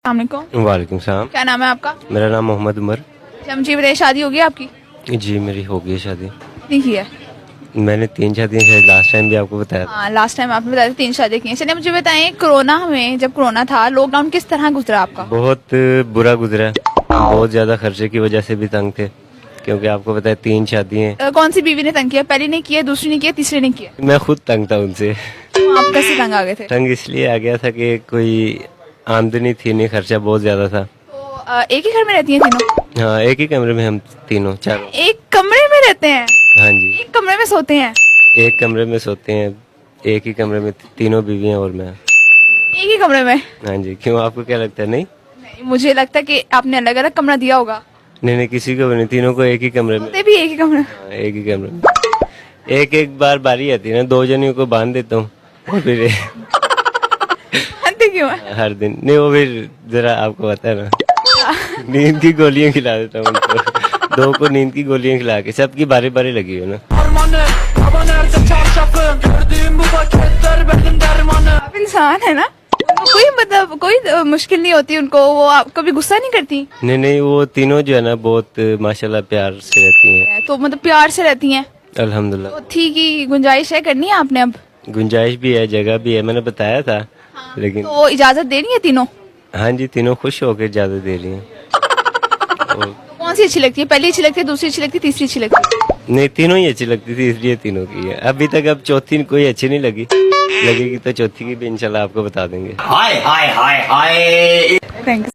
अस्सलामुअलैकुम। वालेकुम सलाम। क्या नाम है आपका? मेरा नाम मोहम्मद उमर। अच्छा मुझे बताइए, शादी होगी आपकी? जी मेरी हो गई शादी। कितनी की है? मैंने 3 शादियां शायद लास्ट टाइम भी आपको बताया था। हाँ लास्ट टाइम आपने बताया था 3 शादी की हैं। चलिए मुझे बताएं, कोरोना में जब कोरोना था, लॉकडाउन किस तरह गुजरा आपका? बहुत बुरा गुजरा। बहुत ज्यादा खर्चे की वजह से भी तंग थे, क्योंकि आपको पता है 3 शादियां। कौन सी बीवी ने तंग किया? पहली ने किया, दूसरी ने किया, तीसरी ने किया? मैं खुद तंग था उनसे। तो आप कैसे तंग आ गए थे? तंग इसलिए आ गया था कि कोई आमदनी थी नहीं, खर्चा बहुत ज्यादा था। तो एक ही घर में रहती हैं तीनों? हाँ एक ही कमरे में हम तीनों चारों। एक कमरे में रहते हैं? हाँ जी एक कमरे में सोते हैं? एक कमरे में सोते हैं। एक ही कमरे में तीनों बीवियां और मैं। एक ही कमरे में? हाँ जी, क्यों आपको क्या लगता है? नहीं नहीं, मुझे लगता है कि आपने अलग अलग कमरा दिया होगा। नहीं किसी को भी नहीं, तीनों को एक ही कमरे में। सोते भी एक ही कमरे में? हाँ, एक ही कमरे में। एक एक बार बारी आती है ना, 2 जनियों को बांध देता हूँ और फिर जानते क्यों है? हर दिन नहीं, वो फिर जरा आपको पता है ना, नींद की गोलियां खिला देता हूँ उनको। 2 को नींद की गोलियां खिला के, सबकी बारी बारी लगी है ना। आप इंसान है ना, कोई मतलब कोई मुश्किल नहीं होती उनको, वो आप कभी गुस्सा नहीं करती? नहीं वो तीनों जो है ना बहुत माशाल्लाह प्यार से रहती हैं। तो मतलब प्यार से रहती हैं? अल्हम्दुलिल्लाह। तो थी की गुंजाइश है, करनी है आपने अब? गुंजाइश भी है, जगह भी है, मैंने बताया था। लेकिन तो इजाजत देनी है तीनों? हाँ जी, तीनों खुश होकर इजाजत दे रही हैं। और कौन सी अच्छी लगती है? पहली अच्छी लगती है, दूसरी अच्छी लगती है, तीसरी अच्छी लगती है? नहीं तीनों ही अच्छी लगती थी, इसलिए तीनों की है। अभी तक अब चौथी कोई अच्छी नहीं लगी, लगेगी तो चौथी की भी इंशाल्लाह आपको बता देंगे। थैंक